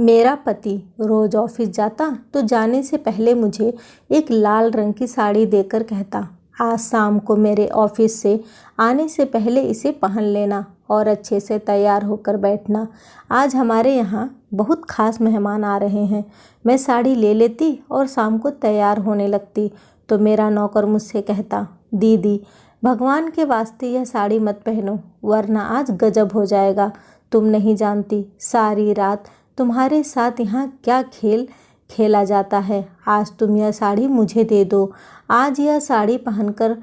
मेरा पति रोज ऑफिस जाता तो जाने से पहले मुझे एक लाल रंग की साड़ी देकर कहता, आज शाम को मेरे ऑफिस से आने से पहले इसे पहन लेना और अच्छे से तैयार होकर बैठना। आज हमारे यहाँ बहुत खास मेहमान आ रहे हैं। मैं साड़ी ले लेती और शाम को तैयार होने लगती तो मेरा नौकर मुझसे कहता, दीदी भगवान के वास्ते यह साड़ी मत पहनो वरना आज गजब हो जाएगा। तुम नहीं जानती सारी रात तुम्हारे साथ यहाँ क्या खेल खेला जाता है। आज तुम यह साड़ी मुझे दे दो। आज यह साड़ी पहनकर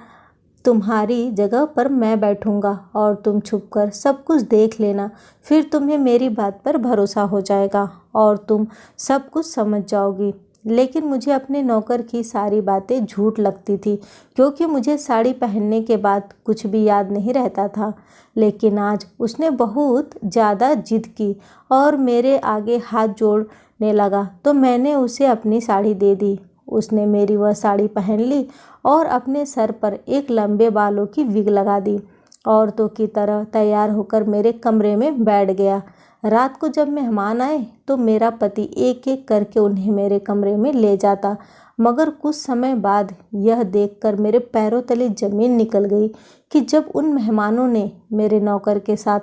तुम्हारी जगह पर मैं बैठूंगा और तुम छुपकर सब कुछ देख लेना। फिर तुम्हें मेरी बात पर भरोसा हो जाएगा और तुम सब कुछ समझ जाओगी। लेकिन मुझे अपने नौकर की सारी बातें झूठ लगती थी क्योंकि मुझे साड़ी पहनने के बाद कुछ भी याद नहीं रहता था। लेकिन आज उसने बहुत ज़्यादा जिद की और मेरे आगे हाथ जोड़ने लगा तो मैंने उसे अपनी साड़ी दे दी। उसने मेरी वह साड़ी पहन ली और अपने सर पर एक लंबे बालों की विग लगा दी। औरतों की तरह तैयार होकर मेरे कमरे में बैठ गया। रात को जब मेहमान आए तो मेरा पति एक एक करके उन्हें मेरे कमरे में ले जाता, मगर कुछ समय बाद यह देखकर मेरे पैरों तले ज़मीन निकल गई कि जब उन मेहमानों ने मेरे नौकर के साथ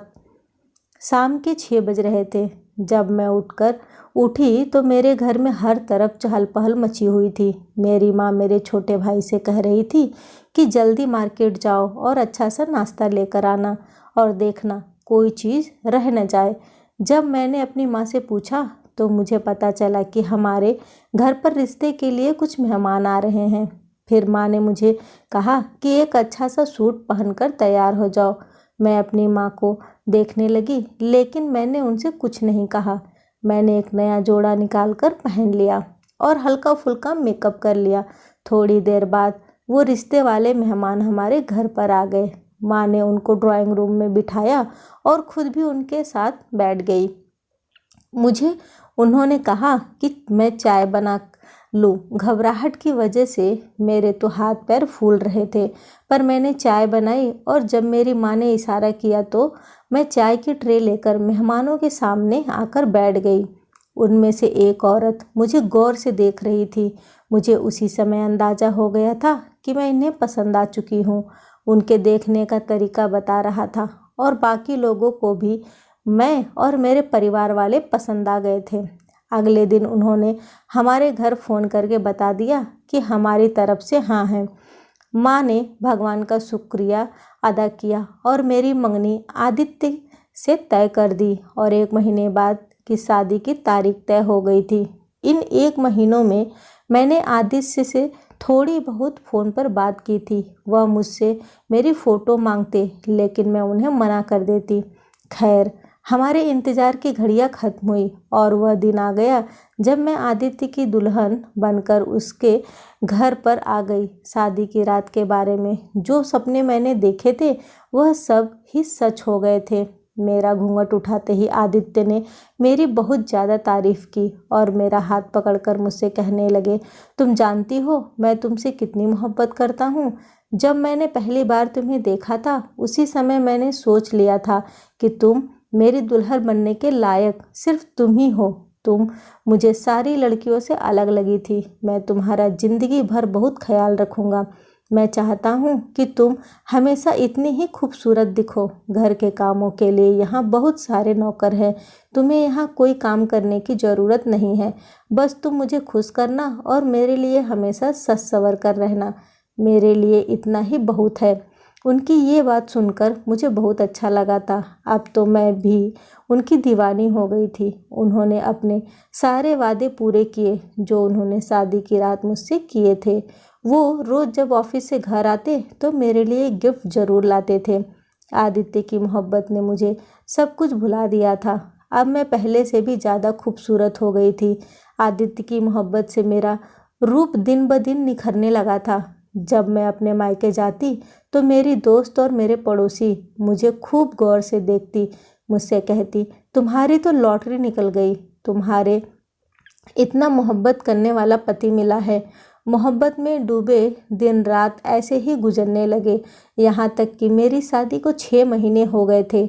शाम के 6 बज रहे थे। जब मैं उठी तो मेरे घर में हर तरफ चहल पहल मची हुई थी। मेरी माँ मेरे छोटे भाई से कह रही थी कि जल्दी मार्केट जाओ और अच्छा सा नाश्ता लेकर आना और देखना कोई चीज़ रह न जाए। जब मैंने अपनी माँ से पूछा तो मुझे पता चला कि हमारे घर पर रिश्ते के लिए कुछ मेहमान आ रहे हैं। फिर माँ ने मुझे कहा कि एक अच्छा सा सूट पहनकर तैयार हो जाओ। मैं अपनी माँ को देखने लगी लेकिन मैंने उनसे कुछ नहीं कहा। मैंने एक नया जोड़ा निकाल कर पहन लिया और हल्का फुल्का मेकअप कर लिया। थोड़ी देर बाद वो रिश्ते वाले मेहमान हमारे घर पर आ गए। माँ ने उनको ड्राइंग रूम में बिठाया और खुद भी उनके साथ बैठ गई। मुझे उन्होंने कहा कि मैं चाय बना लूँ। घबराहट की वजह से मेरे तो हाथ पैर फूल रहे थे, पर मैंने चाय बनाई और जब मेरी माँ ने इशारा किया तो मैं चाय की ट्रे लेकर मेहमानों के सामने आकर बैठ गई। उनमें से एक औरत मुझे गौर से देख रही थी। मुझे उसी समय अंदाज़ा हो गया था कि मैं इन्हें पसंद आ चुकी हूँ। उनके देखने का तरीका बता रहा था और बाकी लोगों को भी मैं और मेरे परिवार वाले पसंद आ गए थे। अगले दिन उन्होंने हमारे घर फ़ोन करके बता दिया कि हमारी तरफ से हाँ है। माँ ने भगवान का शुक्रिया अदा किया और मेरी मंगनी आदित्य से तय कर दी और 1 महीने बाद की शादी की तारीख तय हो गई थी। इन 1 महीनों में मैंने आदित्य से थोड़ी बहुत फ़ोन पर बात की थी। वह मुझसे मेरी फ़ोटो मांगते लेकिन मैं उन्हें मना कर देती। खैर, हमारे इंतज़ार की घड़ियाँ ख़त्म हुई और वह दिन आ गया जब मैं आदित्य की दुल्हन बनकर उसके घर पर आ गई। शादी की रात के बारे में जो सपने मैंने देखे थे वह सब ही सच हो गए थे। मेरा घूंघट उठाते ही आदित्य ने मेरी बहुत ज़्यादा तारीफ़ की और मेरा हाथ पकड़कर मुझसे कहने लगे, तुम जानती हो मैं तुमसे कितनी मोहब्बत करता हूँ। जब मैंने पहली बार तुम्हें देखा था उसी समय मैंने सोच लिया था कि तुम मेरी दुल्हन बनने के लायक सिर्फ तुम ही हो। तुम मुझे सारी लड़कियों से अलग लगी थी। मैं तुम्हारा ज़िंदगी भर बहुत ख्याल रखूँगा। मैं चाहता हूँ कि तुम हमेशा इतनी ही खूबसूरत दिखो। घर के कामों के लिए यहाँ बहुत सारे नौकर हैं। तुम्हें यहाँ कोई काम करने की ज़रूरत नहीं है। बस तुम मुझे खुश करना और मेरे लिए हमेशा सच संवर कर रहना। मेरे लिए इतना ही बहुत है। उनकी ये बात सुनकर मुझे बहुत अच्छा लगा था। अब तो मैं भी उनकी दीवानी हो गई थी। उन्होंने अपने सारे वादे पूरे किए जो उन्होंने शादी की रात मुझसे किए थे। वो रोज़ जब ऑफिस से घर आते तो मेरे लिए गिफ्ट ज़रूर लाते थे। आदित्य की मोहब्बत ने मुझे सब कुछ भुला दिया था। अब मैं पहले से भी ज़्यादा खूबसूरत हो गई थी। आदित्य की मोहब्बत से मेरा रूप दिन ब दिन निखरने लगा था। जब मैं अपने मायके जाती तो मेरी दोस्त और मेरे पड़ोसी मुझे खूब गौर से देखती। मुझसे कहती, तुम्हारी तो लॉटरी निकल गई। तुम्हारे इतना मोहब्बत करने वाला पति मिला है। मोहब्बत में डूबे दिन रात ऐसे ही गुजरने लगे। यहाँ तक कि मेरी शादी को 6 महीने हो गए थे।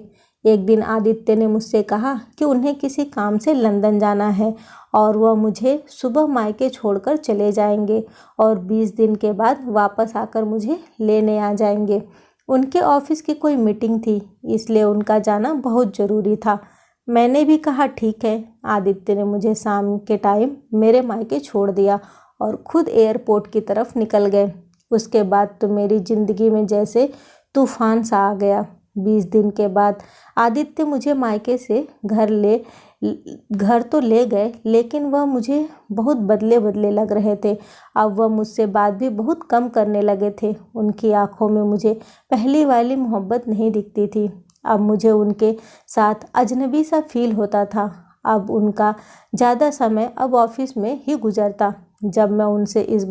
एक दिन आदित्य ने मुझसे कहा कि उन्हें किसी काम से लंदन जाना है और वह मुझे सुबह मायके छोड़कर चले जाएंगे और 20 दिन के बाद वापस आकर मुझे लेने आ जाएंगे। उनके ऑफिस की कोई मीटिंग थी, इसलिए उनका जाना बहुत ज़रूरी था। मैंने भी कहा ठीक है। आदित्य ने मुझे शाम के टाइम मेरे मायके छोड़ दिया और खुद एयरपोर्ट की तरफ निकल गए। उसके बाद तो मेरी ज़िंदगी में जैसे तूफान सा आ गया। 20 दिन के बाद आदित्य मुझे मायके से घर तो ले गए, लेकिन वह मुझे बहुत बदले बदले लग रहे थे। अब वह मुझसे बात भी बहुत कम करने लगे थे। उनकी आंखों में मुझे पहली वाली मोहब्बत नहीं दिखती थी। अब मुझे उनके साथ अजनबी सा फील होता था। अब उनका ज़्यादा समय अब ऑफिस में ही गुजरता। जब मैं उनसे इस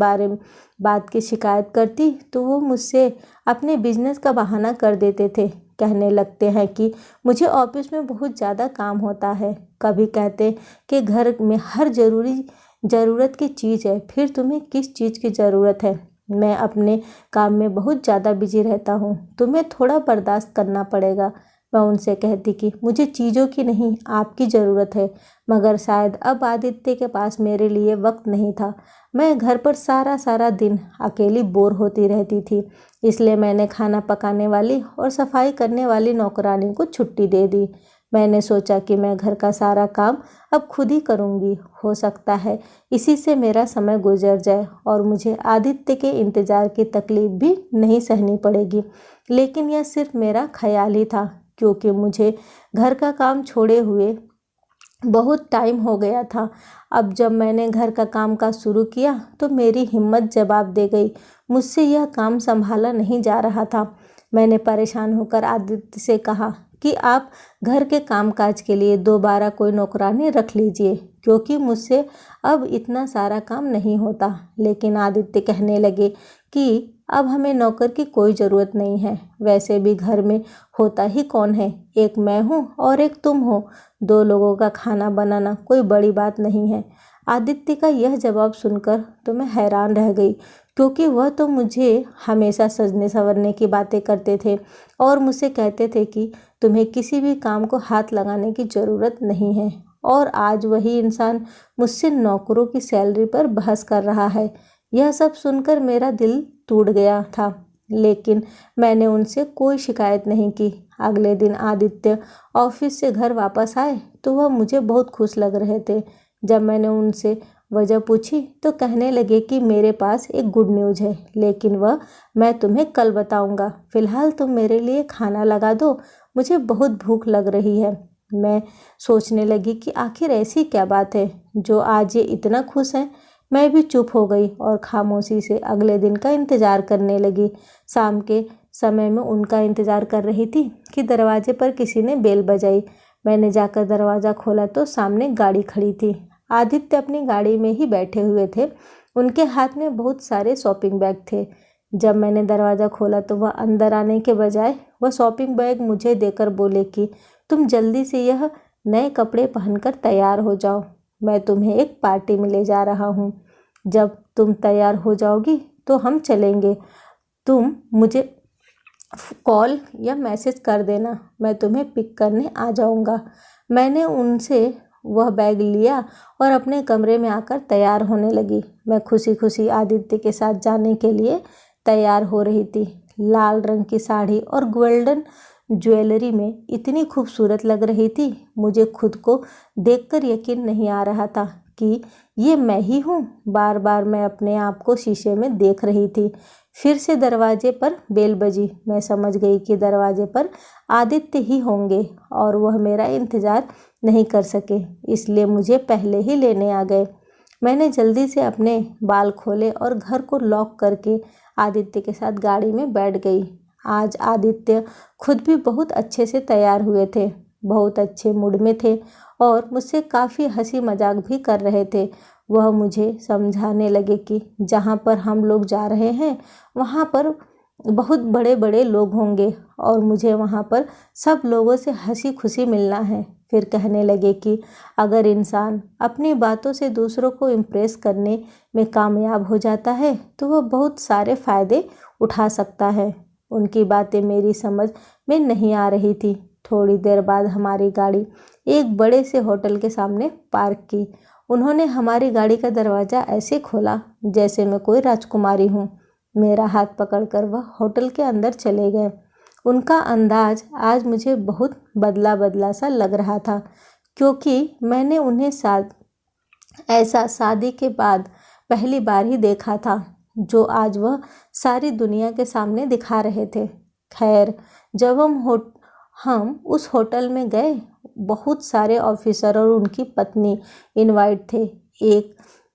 बात की शिकायत करती तो वो मुझसे अपने बिजनेस का बहाना कर देते थे। कहने लगते हैं कि मुझे ऑफिस में बहुत ज़्यादा काम होता है। कभी कहते कि घर में हर ज़रूरत की चीज़ है, फिर तुम्हें किस चीज़ की ज़रूरत है? मैं अपने काम में बहुत ज़्यादा बिजी रहता हूँ, तुम्हें थोड़ा बर्दाश्त करना पड़ेगा। मैं उनसे कहती कि मुझे चीज़ों की नहीं, आपकी ज़रूरत है। मगर शायद अब आदित्य के पास मेरे लिए वक्त नहीं था। मैं घर पर सारा दिन अकेली बोर होती रहती थी, इसलिए मैंने खाना पकाने वाली और सफाई करने वाली नौकरानी को छुट्टी दे दी। मैंने सोचा कि मैं घर का सारा काम अब खुद ही करूँगी। हो सकता है इसी से मेरा समय गुजर जाए और मुझे आदित्य के इंतज़ार की तकलीफ़ भी नहीं सहनी पड़ेगी। लेकिन यह सिर्फ मेरा ख्याल ही था, क्योंकि मुझे घर का काम छोड़े हुए बहुत टाइम हो गया था। अब जब मैंने घर का काम शुरू किया तो मेरी हिम्मत जवाब दे गई। मुझसे यह काम संभाला नहीं जा रहा था। मैंने परेशान होकर आदित्य से कहा कि आप घर के कामकाज के लिए दोबारा कोई नौकरानी रख लीजिए, क्योंकि मुझसे अब इतना सारा काम नहीं होता। लेकिन आदित्य कहने लगे कि अब हमें नौकर की कोई ज़रूरत नहीं है। वैसे भी घर में होता ही कौन है, एक मैं हूँ और एक तुम हो। 2 लोगों का खाना बनाना कोई बड़ी बात नहीं है। आदित्य का यह जवाब सुनकर तो मैं हैरान रह गई, क्योंकि वह तो मुझे हमेशा सजने संवरने की बातें करते थे और मुझसे कहते थे कि तुम्हें किसी भी काम को हाथ लगाने की ज़रूरत नहीं है। और आज वही इंसान मुझसे नौकरों की सैलरी पर बहस कर रहा है। यह सब सुनकर मेरा दिल टूट गया था, लेकिन मैंने उनसे कोई शिकायत नहीं की। अगले दिन आदित्य ऑफिस से घर वापस आए तो वह मुझे बहुत खुश लग रहे थे। जब मैंने उनसे वजह पूछी तो कहने लगे कि मेरे पास एक गुड न्यूज़ है, लेकिन वह मैं तुम्हें कल बताऊंगा। फ़िलहाल तुम मेरे लिए खाना लगा दो, मुझे बहुत भूख लग रही है। मैं सोचने लगी कि आखिर ऐसी क्या बात है जो आज ये इतना खुश है। मैं भी चुप हो गई और खामोशी से अगले दिन का इंतज़ार करने लगी। शाम के समय में उनका इंतज़ार कर रही थी कि दरवाजे पर किसी ने बेल बजाई। मैंने जाकर दरवाज़ा खोला तो सामने गाड़ी खड़ी थी। आदित्य अपनी गाड़ी में ही बैठे हुए थे। उनके हाथ में बहुत सारे शॉपिंग बैग थे। जब मैंने दरवाज़ा खोला तो वह अंदर आने के बजाय वह शॉपिंग बैग मुझे देकर बोले कि तुम जल्दी से यह नए कपड़े पहनकर तैयार हो जाओ, मैं तुम्हें एक पार्टी में ले जा रहा हूँ। जब तुम तैयार हो जाओगी तो हम चलेंगे। तुम मुझे कॉल या मैसेज कर देना, मैं तुम्हें पिक करने आ जाऊँगा। मैंने उनसे वह बैग लिया और अपने कमरे में आकर तैयार होने लगी। मैं खुशी खुशी आदित्य के साथ जाने के लिए तैयार हो रही थी। लाल रंग की साड़ी और गोल्डन ज्वेलरी में इतनी खूबसूरत लग रही थी, मुझे खुद को देखकर यकीन नहीं आ रहा था कि ये मैं ही हूँ। बार बार मैं अपने आप को शीशे में देख रही थी। फिर से दरवाजे पर बेल बजी। मैं समझ गई कि दरवाजे पर आदित्य ही होंगे और वह मेरा इंतज़ार नहीं कर सके, इसलिए मुझे पहले ही लेने आ गए। मैंने जल्दी से अपने बाल खोले और घर को लॉक करके आदित्य के साथ गाड़ी में बैठ गई। आज आदित्य खुद भी बहुत अच्छे से तैयार हुए थे, बहुत अच्छे मूड में थे और मुझसे काफ़ी हंसी मजाक भी कर रहे थे। वह मुझे समझाने लगे कि जहाँ पर हम लोग जा रहे हैं वहाँ पर बहुत बड़े बड़े लोग होंगे और मुझे वहाँ पर सब लोगों से हंसी खुशी मिलना है। फिर कहने लगे कि अगर इंसान अपनी बातों से दूसरों को इम्प्रेस करने में कामयाब हो जाता है तो वह बहुत सारे फ़ायदे उठा सकता है। उनकी बातें मेरी समझ में नहीं आ रही थी, थोड़ी देर बाद हमारी गाड़ी एक बड़े से होटल के सामने पार्क की। उन्होंने हमारी गाड़ी का दरवाज़ा ऐसे खोला जैसे मैं कोई राजकुमारी हूँ। मेरा हाथ पकड़कर वह होटल के अंदर चले गए। उनका अंदाज आज मुझे बहुत बदला बदला सा लग रहा था, क्योंकि मैंने उन्हें ऐसा शादी के बाद पहली बार ही देखा था जो आज वह सारी दुनिया के सामने दिखा रहे थे। खैर, जब हम उस होटल में गए, बहुत सारे ऑफिसर और उनकी पत्नी इनवाइट थे।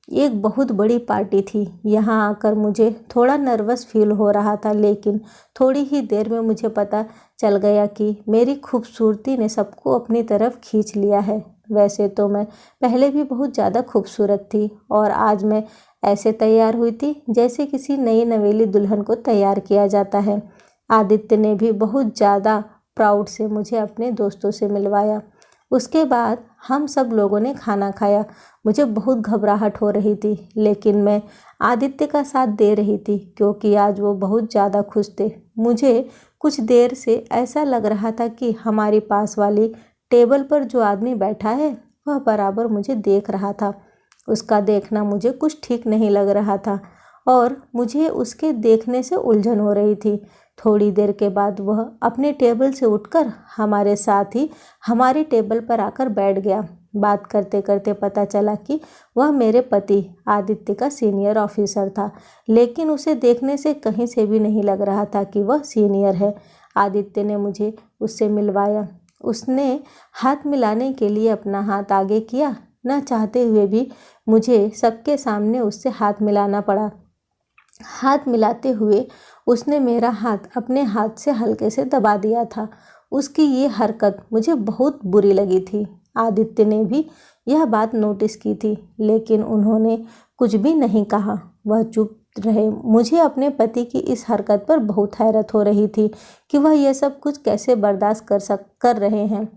एक बहुत बड़ी पार्टी थी। यहाँ आकर मुझे थोड़ा नर्वस फील हो रहा था, लेकिन थोड़ी ही देर में मुझे पता चल गया कि मेरी खूबसूरती ने सबको अपनी तरफ खींच लिया है। वैसे तो मैं पहले भी बहुत ज़्यादा खूबसूरत थी और आज मैं ऐसे तैयार हुई थी जैसे किसी नई नवेली दुल्हन को तैयार किया जाता है। आदित्य ने भी बहुत ज़्यादा प्राउड से मुझे अपने दोस्तों से मिलवाया। उसके बाद हम सब लोगों ने खाना खाया। मुझे बहुत घबराहट हो रही थी, लेकिन मैं आदित्य का साथ दे रही थी क्योंकि आज वो बहुत ज़्यादा खुश थे। मुझे कुछ देर से ऐसा लग रहा था कि हमारी पास वाली टेबल पर जो आदमी बैठा है वह बराबर मुझे देख रहा था। उसका देखना मुझे कुछ ठीक नहीं लग रहा था और मुझे उसके देखने से उलझन हो रही थी। थोड़ी देर के बाद वह अपने टेबल से उठकर हमारे साथ ही हमारी टेबल पर आकर बैठ गया। बात करते करते पता चला कि वह मेरे पति आदित्य का सीनियर ऑफिसर था, लेकिन उसे देखने से कहीं से भी नहीं लग रहा था कि वह सीनियर है। आदित्य ने मुझे उससे मिलवाया। उसने हाथ मिलाने के लिए अपना हाथ आगे किया। न चाहते हुए भी मुझे सबके सामने उससे हाथ मिलाना पड़ा। हाथ मिलाते हुए उसने मेरा हाथ अपने हाथ से हल्के से दबा दिया था। उसकी ये हरकत मुझे बहुत बुरी लगी थी। आदित्य ने भी यह बात नोटिस की थी, लेकिन उन्होंने कुछ भी नहीं कहा। वह चुप रहे। मुझे अपने पति की इस हरकत पर बहुत हैरत हो रही थी कि वह यह सब कुछ कैसे बर्दाश्त कर रहे हैं।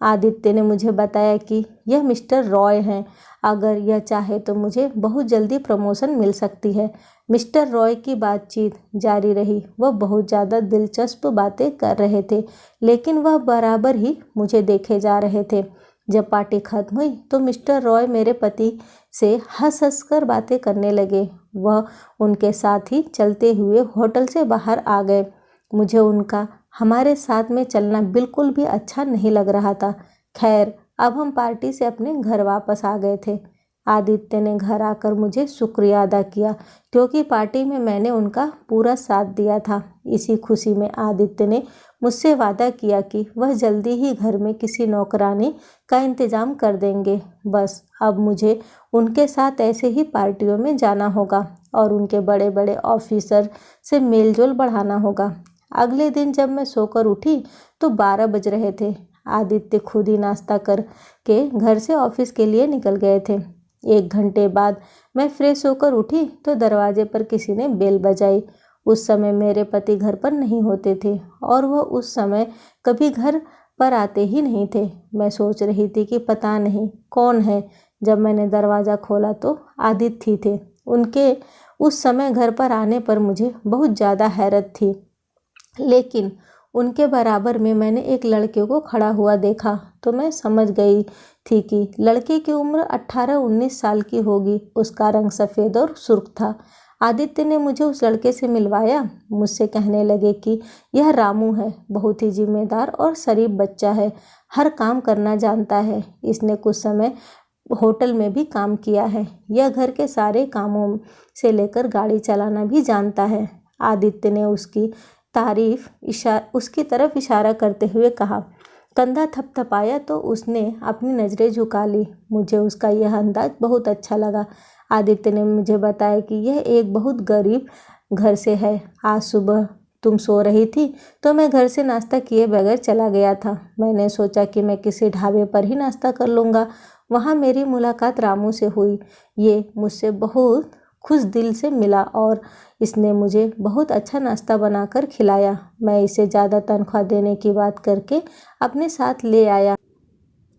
आदित्य ने मुझे बताया कि यह मिस्टर रॉय हैं। अगर यह चाहे तो मुझे बहुत जल्दी प्रमोशन मिल सकती है। मिस्टर रॉय की बातचीत जारी रही। वह बहुत ज़्यादा दिलचस्प बातें कर रहे थे, लेकिन वह बराबर ही मुझे देखे जा रहे थे। जब पार्टी खत्म हुई तो मिस्टर रॉय मेरे पति से हंस हंस कर बातें करने लगे। वह उनके साथ ही चलते हुए होटल से बाहर आ गए। मुझे उनका हमारे साथ में चलना बिल्कुल भी अच्छा नहीं लग रहा था। खैर, अब हम पार्टी से अपने घर वापस आ गए थे। आदित्य ने घर आकर मुझे शुक्रिया अदा किया क्योंकि पार्टी में मैंने उनका पूरा साथ दिया था। इसी खुशी में आदित्य ने मुझसे वादा किया कि वह जल्दी ही घर में किसी नौकरानी का इंतज़ाम कर देंगे। बस अब मुझे उनके साथ ऐसे ही पार्टियों में जाना होगा और उनके बड़े बड़े ऑफिसर से मेलजोल बढ़ाना होगा। अगले दिन जब मैं सोकर उठी तो 12 बज रहे थे। आदित्य खुद ही नाश्ता करके घर से ऑफिस के लिए निकल गए थे। 1 घंटे बाद मैं फ्रेश होकर उठी तो दरवाजे पर किसी ने बेल बजाई। उस समय मेरे पति घर पर नहीं होते थे और वह उस समय कभी घर पर आते ही नहीं थे। मैं सोच रही थी कि पता नहीं कौन है। जब मैंने दरवाज़ा खोला तो आदित्य थे। उनके उस समय घर पर आने पर मुझे बहुत ज़्यादा हैरत थी, लेकिन उनके बराबर में मैंने एक लड़के को खड़ा हुआ देखा तो मैं समझ गई थी कि लड़के की उम्र 18-19 साल की होगी। उसका रंग सफ़ेद और सुर्ख था। आदित्य ने मुझे उस लड़के से मिलवाया। मुझसे कहने लगे कि यह रामू है, बहुत ही जिम्मेदार और शरीफ बच्चा है, हर काम करना जानता है। इसने कुछ समय होटल में भी काम किया है। यह घर के सारे कामों से लेकर गाड़ी चलाना भी जानता है। आदित्य ने उसकी तरफ इशारा करते हुए कहा। कंधा थपथपाया तो उसने अपनी नज़रें झुका ली। मुझे उसका यह अंदाज बहुत अच्छा लगा। आदित्य ने मुझे बताया कि यह एक बहुत गरीब घर से है। आज सुबह तुम सो रही थी तो मैं घर से नाश्ता किए बगैर चला गया था। मैंने सोचा कि मैं किसी ढाबे पर ही नाश्ता कर लूँगा। वहाँ मेरी मुलाकात रामू से हुई। ये मुझसे बहुत खुश दिल से मिला और इसने मुझे बहुत अच्छा नाश्ता बनाकर खिलाया। मैं इसे ज़्यादा तनख्वाह देने की बात करके अपने साथ ले आया।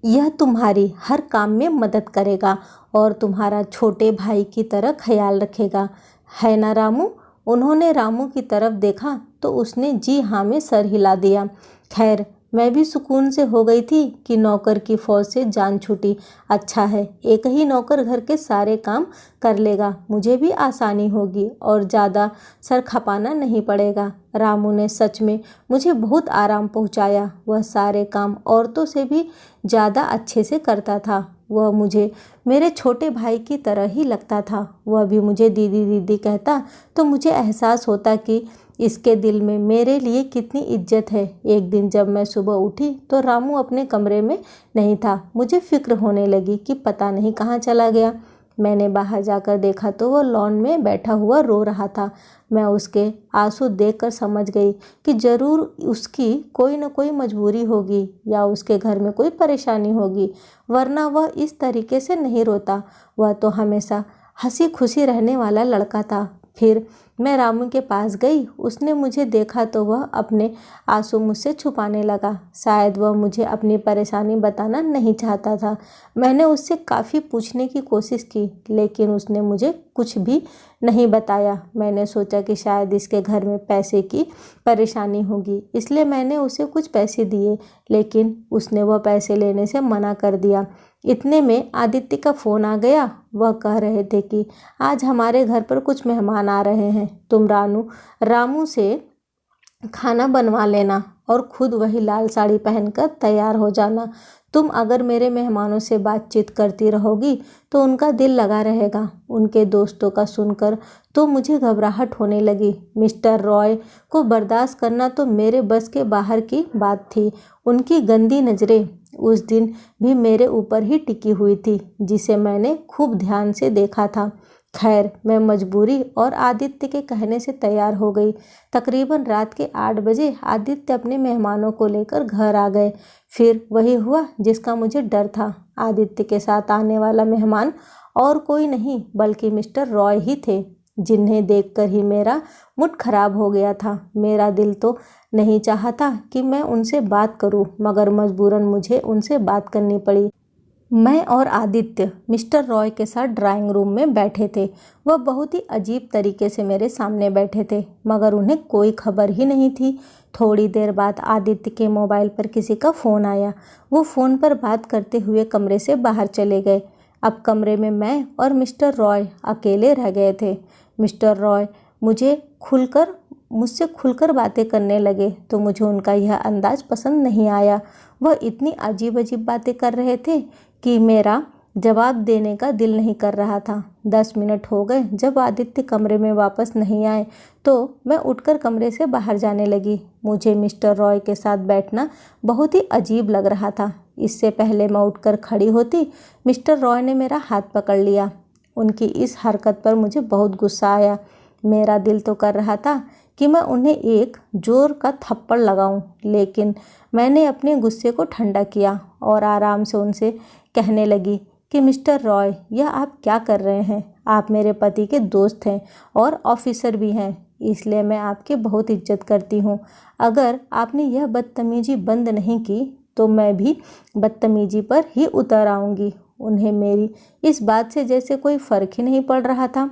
यह तुम्हारी हर काम में मदद करेगा और तुम्हारा छोटे भाई की तरह ख्याल रखेगा, है ना रामू? उन्होंने रामू की तरफ देखा तो उसने जी हाँ में सर हिला दिया। खैर, मैं भी सुकून से हो गई थी कि नौकर की फौज से जान छूटी। अच्छा है, एक ही नौकर घर के सारे काम कर लेगा, मुझे भी आसानी होगी और ज़्यादा सर खपाना नहीं पड़ेगा। रामू ने सच में मुझे बहुत आराम पहुंचाया। वह सारे काम औरतों से भी ज़्यादा अच्छे से करता था। वह मुझे मेरे छोटे भाई की तरह ही लगता था। वह भी मुझे दीदी दीदी कहता तो मुझे एहसास होता कि इसके दिल में मेरे लिए कितनी इज्जत है। एक दिन जब मैं सुबह उठी तो रामू अपने कमरे में नहीं था। मुझे फिक्र होने लगी कि पता नहीं कहाँ चला गया। मैंने बाहर जाकर देखा तो वह लॉन में बैठा हुआ रो रहा था। मैं उसके आंसू देखकर समझ गई कि ज़रूर उसकी कोई न कोई मजबूरी होगी या उसके घर में कोई परेशानी होगी, वरना वह इस तरीके से नहीं रोता। वह तो हमेशा हंसी खुशी रहने वाला लड़का था। फिर मैं रामू के पास गई। उसने मुझे देखा तो वह अपने आंसू मुझसे छुपाने लगा। शायद वह मुझे अपनी परेशानी बताना नहीं चाहता था। मैंने उससे काफ़ी पूछने की कोशिश की, लेकिन उसने मुझे कुछ भी नहीं बताया। मैंने सोचा कि शायद इसके घर में पैसे की परेशानी होगी, इसलिए मैंने उसे कुछ पैसे दिए, लेकिन उसने वह पैसे लेने से मना कर दिया। इतने में आदित्य का फ़ोन आ गया। वह कह रहे थे कि आज हमारे घर पर कुछ मेहमान आ रहे हैं, तुम रामू से खाना बनवा लेना और खुद वही लाल साड़ी पहनकर तैयार हो जाना। तुम अगर मेरे मेहमानों से बातचीत करती रहोगी तो उनका दिल लगा रहेगा। उनके दोस्तों का सुनकर तो मुझे घबराहट होने लगी। मिस्टर रॉय को बर्दाश्त करना तो मेरे बस के बाहर की बात थी। उनकी गंदी नज़रें उस दिन भी मेरे ऊपर ही टिकी हुई थी, जिसे मैंने खूब ध्यान से देखा था। खैर, मैं मजबूरी और आदित्य के कहने से तैयार हो गई। तकरीबन रात के 8 बजे आदित्य अपने मेहमानों को लेकर घर आ गए। फिर वही हुआ जिसका मुझे डर था। आदित्य के साथ आने वाला मेहमान और कोई नहीं बल्कि मिस्टर रॉय ही थे, जिन्हें देखकर ही मेरा मूड खराब हो गया था। मेरा दिल तो नहीं चाहता कि मैं उनसे बात करूं, मगर मजबूरन मुझे उनसे बात करनी पड़ी। मैं और आदित्य मिस्टर रॉय के साथ ड्राइंग रूम में बैठे थे। वह बहुत ही अजीब तरीके से मेरे सामने बैठे थे, मगर उन्हें कोई खबर ही नहीं थी। थोड़ी देर बाद आदित्य के मोबाइल पर किसी का फ़ोन आया। वो फ़ोन पर बात करते हुए कमरे से बाहर चले गए। अब कमरे में मैं और मिस्टर रॉय अकेले रह गए थे। मिस्टर रॉय मुझसे खुलकर बातें करने लगे तो मुझे उनका यह अंदाज़ पसंद नहीं आया। वह इतनी अजीब अजीब बातें कर रहे थे कि मेरा जवाब देने का दिल नहीं कर रहा था। 10 मिनट हो गए। जब आदित्य कमरे में वापस नहीं आए तो मैं उठकर कमरे से बाहर जाने लगी। मुझे मिस्टर रॉय के साथ बैठना बहुत ही अजीब लग रहा था। इससे पहले मैं उठकर खड़ी होती, मिस्टर रॉय ने मेरा हाथ पकड़ लिया। उनकी इस हरकत पर मुझे बहुत गुस्सा आया। मेरा दिल तो कर रहा था कि मैं उन्हें एक जोर का थप्पड़ लगाऊं, लेकिन मैंने अपने गुस्से को ठंडा किया और आराम से उनसे कहने लगी कि मिस्टर रॉय, यह आप क्या कर रहे हैं? आप मेरे पति के दोस्त हैं और ऑफिसर भी हैं, इसलिए मैं आपकी बहुत इज्जत करती हूँ। अगर आपने यह बदतमीजी बंद नहीं की तो मैं भी बदतमीजी पर ही उतर आऊँगी। उन्हें मेरी इस बात से जैसे कोई फ़र्क ही नहीं पड़ रहा था।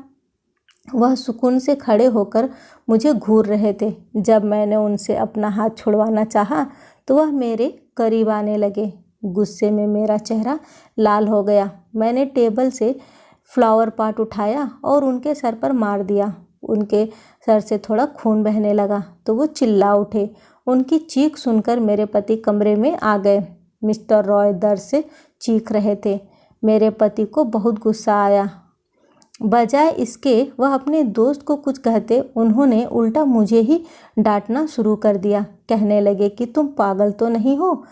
वह सुकून से खड़े होकर मुझे घूर रहे थे। जब मैंने उनसे अपना हाथ छुड़वाना चाहा तो वह मेरे करीब आने लगे। गुस्से में मेरा चेहरा लाल हो गया। मैंने टेबल से फ्लावर पॉट उठाया और उनके सर पर मार दिया। उनके सर से थोड़ा खून बहने लगा तो वो चिल्ला उठे। उनकी चीख सुनकर मेरे पति कमरे में आ गए। मिस्टर रॉय दर्द से चीख रहे थे। मेरे पति को बहुत गुस्सा आया। बजाय इसके वह अपने दोस्त को कुछ कहते, उन्होंने उल्टा मुझे ही डांटना शुरू कर दिया। कहने लगे कि तुम पागल तो नहीं हो,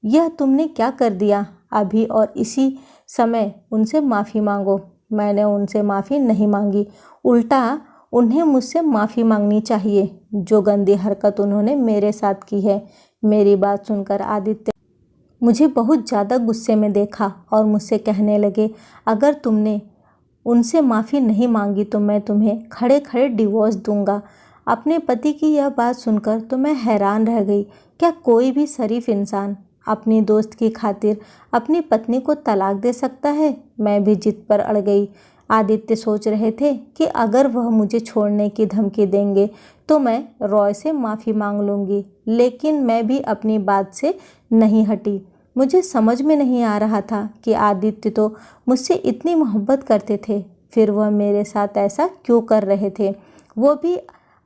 यह तुमने क्या कर दिया? अभी और इसी समय उनसे माफ़ी मांगो। मैंने उनसे माफ़ी नहीं मांगी, उल्टा उन्हें मुझसे माफ़ी मांगनी चाहिए। जो गंदी हरकत उन्होंने मेरे साथ की है। मेरी बात सुनकर आदित्य मुझे बहुत ज़्यादा गुस्से में देखा और मुझसे कहने लगे, अगर तुमने उनसे माफ़ी नहीं मांगी तो मैं तुम्हें खड़े खड़े डिवोर्स दूंगा। अपने पति की यह बात सुनकर तो मैं हैरान रह गई। क्या कोई भी शरीफ इंसान अपनी दोस्त की खातिर अपनी पत्नी को तलाक दे सकता है? मैं भी जिद पर अड़ गई। आदित्य सोच रहे थे कि अगर वह मुझे छोड़ने की धमकी देंगे तो मैं रॉय से माफ़ी मांग लूँगी। लेकिन मैं भी अपनी बात से नहीं हटी। मुझे समझ में नहीं आ रहा था कि आदित्य तो मुझसे इतनी मोहब्बत करते थे, फिर वह मेरे साथ ऐसा क्यों कर रहे थे, वो भी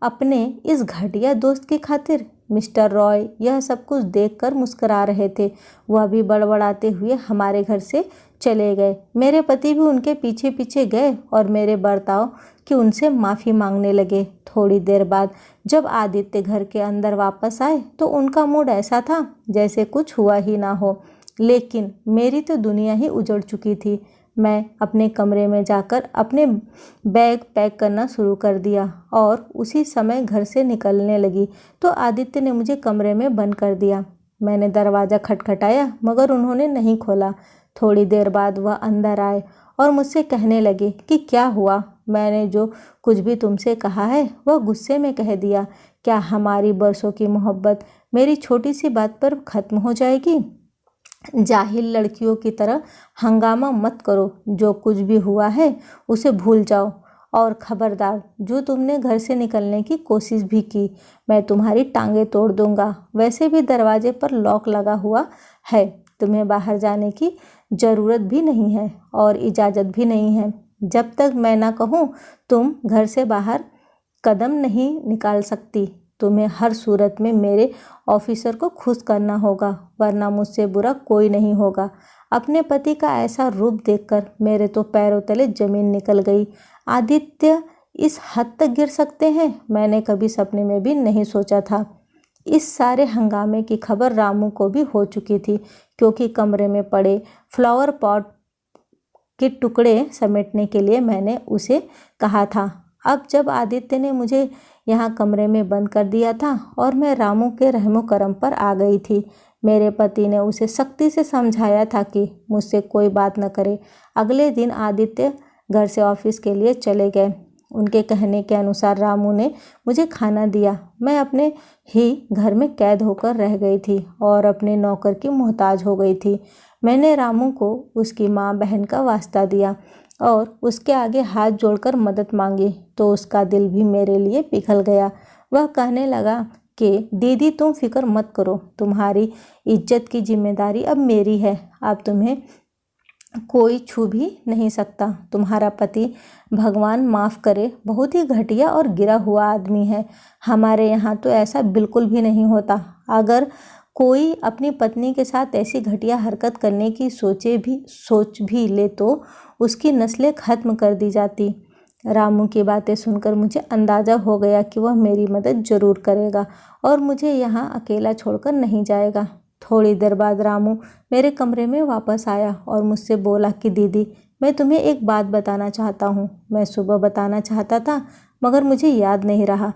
अपने इस घटिया दोस्त की खातिर। मिस्टर रॉय यह सब कुछ देखकर मुस्कुरा रहे थे। वह भी बड़बड़ाते हुए हमारे घर से चले गए। मेरे पति भी उनके पीछे पीछे गए और मेरे बर्ताव की उनसे माफ़ी मांगने लगे। थोड़ी देर बाद जब आदित्य घर के अंदर वापस आए तो उनका मूड ऐसा था जैसे कुछ हुआ ही ना हो, लेकिन मेरी तो दुनिया ही उजड़ चुकी थी। मैं अपने कमरे में जाकर अपने बैग पैक करना शुरू कर दिया और उसी समय घर से निकलने लगी तो आदित्य ने मुझे कमरे में बंद कर दिया। मैंने दरवाज़ा खटखटाया मगर उन्होंने नहीं खोला। थोड़ी देर बाद वह अंदर आए और मुझसे कहने लगे कि क्या हुआ। मैंने जो कुछ भी तुमसे कहा है वह गुस्से में कह दिया। क्या हमारी बरसों की मोहब्बत मेरी छोटी सी बात पर ख़त्म हो जाएगी? जाहिल लड़कियों की तरह हंगामा मत करो। जो कुछ भी हुआ है उसे भूल जाओ और खबरदार, जो तुमने घर से निकलने की कोशिश भी की, मैं तुम्हारी टांगें तोड़ दूंगा। वैसे भी दरवाजे पर लॉक लगा हुआ है। तुम्हें बाहर जाने की ज़रूरत भी नहीं है और इजाज़त भी नहीं है। जब तक मैं ना कहूँ तुम घर से बाहर कदम नहीं निकाल सकती। तुम्हें हर सूरत में मेरे ऑफिसर को खुश करना होगा, वरना मुझसे बुरा कोई नहीं होगा। अपने पति का ऐसा रूप देखकर मेरे तो पैरों तले जमीन निकल गई। आदित्य इस हद तक गिर सकते हैं, मैंने कभी सपने में भी नहीं सोचा था। इस सारे हंगामे की खबर रामू को भी हो चुकी थी, क्योंकि कमरे में पड़े फ्लावर पॉट के टुकड़े समेटने के लिए मैंने उसे कहा था। अब जब आदित्य ने मुझे यहाँ कमरे में बंद कर दिया था और मैं रामू के रहमो करम पर आ गई थी, मेरे पति ने उसे सख्ती से समझाया था कि मुझसे कोई बात न करे। अगले दिन आदित्य घर से ऑफिस के लिए चले गए। उनके कहने के अनुसार रामू ने मुझे खाना दिया। मैं अपने ही घर में कैद होकर रह गई थी और अपने नौकर की मोहताज हो गई थी। मैंने रामू को उसकी माँ बहन का वास्ता दिया और उसके आगे हाथ जोड़कर मदद मांगी तो उसका दिल भी मेरे लिए पिघल गया। वह कहने लगा कि दीदी तुम फिक्र मत करो, तुम्हारी इज्जत की जिम्मेदारी अब मेरी है। अब तुम्हें कोई छू भी नहीं सकता। तुम्हारा पति, भगवान माफ़ करे, बहुत ही घटिया और गिरा हुआ आदमी है। हमारे यहाँ तो ऐसा बिल्कुल भी नहीं होता। अगर कोई अपनी पत्नी के साथ ऐसी घटिया हरकत करने की सोच भी ले तो उसकी नस्लें ख़त्म कर दी जाती। रामू की बातें सुनकर मुझे अंदाज़ा हो गया कि वह मेरी मदद ज़रूर करेगा और मुझे यहाँ अकेला छोड़कर नहीं जाएगा। थोड़ी देर बाद रामू मेरे कमरे में वापस आया और मुझसे बोला कि दीदी, मैं तुम्हें एक बात बताना चाहता हूँ। मैं सुबह बताना चाहता था मगर मुझे याद नहीं रहा।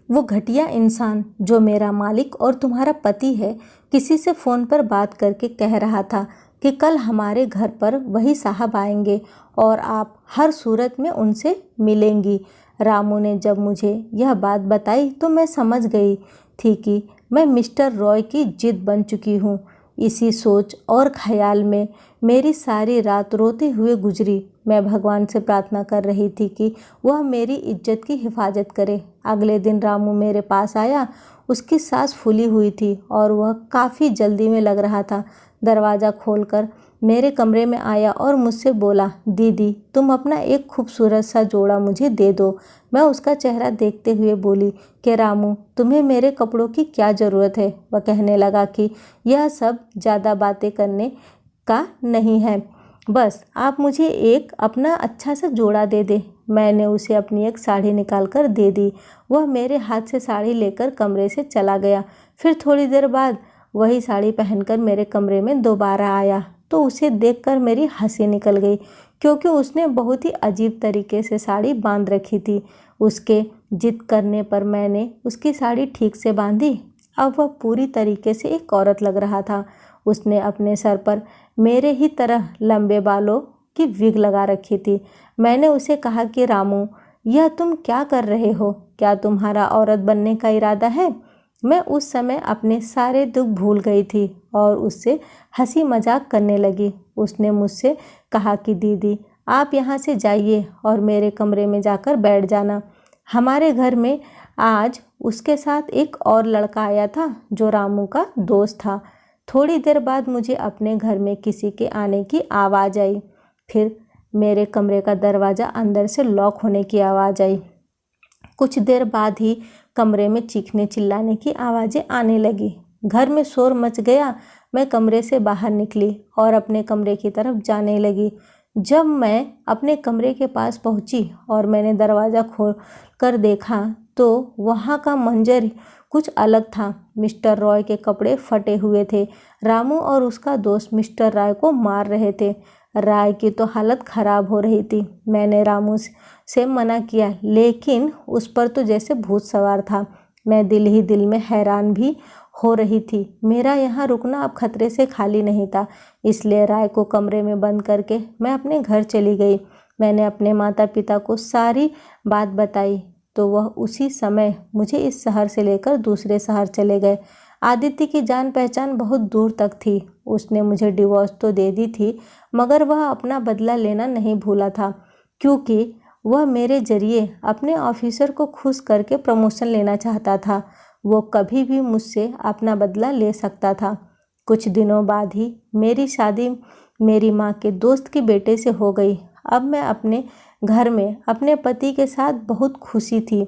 वो घटिया इंसान जो मेरा मालिक और तुम्हारा पति है, किसी से फ़ोन पर बात करके कह रहा था कि कल हमारे घर पर वही साहब आएंगे और आप हर सूरत में उनसे मिलेंगी। रामू ने जब मुझे यह बात बताई तो मैं समझ गई थी कि मैं मिस्टर रॉय की जिद बन चुकी हूँ। इसी सोच और ख्याल में मेरी सारी रात रोते हुए गुजरी। मैं भगवान से प्रार्थना कर रही थी कि वह मेरी इज्जत की हिफाजत करे। अगले दिन रामू मेरे पास आया। उसकी सांस फूली हुई थी और वह काफ़ी जल्दी में लग रहा था। दरवाज़ा खोलकर मेरे कमरे में आया और मुझसे बोला, दीदी तुम अपना एक खूबसूरत सा जोड़ा मुझे दे दो। मैं उसका चेहरा देखते हुए बोली कि रामू, तुम्हें मेरे कपड़ों की क्या ज़रूरत है। वह कहने लगा कि यह सब ज़्यादा बातें करने का नहीं है, बस आप मुझे एक अपना अच्छा सा जोड़ा दे दे। मैंने उसे अपनी एक साड़ी निकाल कर दे दी। वह मेरे हाथ से साड़ी लेकर कमरे से चला गया। फिर थोड़ी देर बाद वही साड़ी पहनकर मेरे कमरे में दोबारा आया तो उसे देखकर मेरी हंसी निकल गई, क्योंकि उसने बहुत ही अजीब तरीके से साड़ी बांध रखी थी। उसके जिद करने पर मैंने उसकी साड़ी ठीक से बांधी। अब वह पूरी तरीके से एक औरत लग रहा था। उसने अपने सर पर मेरे ही तरह लंबे बालों की विग लगा रखी थी। मैंने उसे कहा कि रामू, यह तुम क्या कर रहे हो? क्या तुम्हारा औरत बनने का इरादा है? मैं उस समय अपने सारे दुख भूल गई थी और उससे हंसी मजाक करने लगी। उसने मुझसे कहा कि दीदी आप यहाँ से जाइए और मेरे कमरे में जाकर बैठ जाना। हमारे घर में आज उसके साथ एक और लड़का आया था जो रामू का दोस्त था। थोड़ी देर बाद मुझे अपने घर में किसी के आने की आवाज़ आई। फिर मेरे कमरे का दरवाज़ा अंदर से लॉक होने की आवाज़ आई। कुछ देर बाद ही कमरे में चीखने चिल्लाने की आवाज़ें आने लगी। घर में शोर मच गया। मैं कमरे से बाहर निकली और अपने कमरे की तरफ जाने लगी। जब मैं अपने कमरे के पास पहुंची और मैंने दरवाज़ा खोल कर देखा तो वहाँ का मंजर कुछ अलग था। मिस्टर रॉय के कपड़े फटे हुए थे। रामू और उसका दोस्त मिस्टर रॉय को मार रहे थे। राय की तो हालत ख़राब हो रही थी। मैंने रामू से मना किया, लेकिन उस पर तो जैसे भूत सवार था। मैं दिल ही दिल में हैरान भी हो रही थी। मेरा यहाँ रुकना अब खतरे से खाली नहीं था, इसलिए राय को कमरे में बंद करके मैं अपने घर चली गई। मैंने अपने माता पिता को सारी बात बताई तो वह उसी समय मुझे इस शहर से लेकर दूसरे शहर चले गए। आदित्य की जान पहचान बहुत दूर तक थी। उसने मुझे डिवोर्स तो दे दी थी, मगर वह अपना बदला लेना नहीं भूला था, क्योंकि वह मेरे जरिए अपने ऑफिसर को खुश करके प्रमोशन लेना चाहता था। वो कभी भी मुझसे अपना बदला ले सकता था। कुछ दिनों बाद ही मेरी शादी मेरी माँ के दोस्त के बेटे से हो गई। अब मैं अपने घर में अपने पति के साथ बहुत खुशी थी।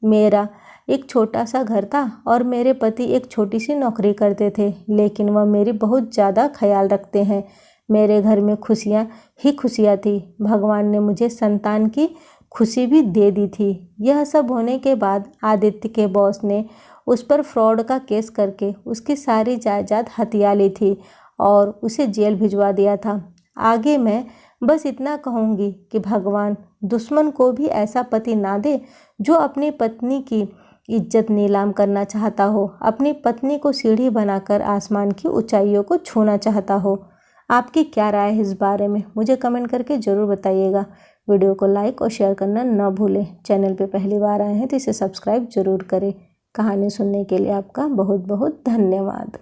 मेरा एक छोटा सा घर था और मेरे पति एक छोटी सी नौकरी करते थे, लेकिन वह मेरी बहुत ज़्यादा ख्याल रखते हैं। मेरे घर में खुशियाँ ही खुशियाँ थी। भगवान ने मुझे संतान की खुशी भी दे दी थी। यह सब होने के बाद आदित्य के बॉस ने उस पर फ्रॉड का केस करके उसकी सारी जायदाद हथिया ली थी और उसे जेल भिजवा दिया था। आगे मैं बस इतना कहूँगी कि भगवान दुश्मन को भी ऐसा पति ना दे जो अपनी पत्नी की इज्जत नीलाम करना चाहता हो, अपनी पत्नी को सीढ़ी बनाकर आसमान की ऊंचाइयों को छूना चाहता हो। आपकी क्या राय है इस बारे में? मुझे कमेंट करके ज़रूर बताइएगा। वीडियो को लाइक और शेयर करना न भूलें। चैनल पे पहली बार आए हैं तो इसे सब्सक्राइब जरूर करें। कहानी सुनने के लिए आपका बहुत बहुत धन्यवाद।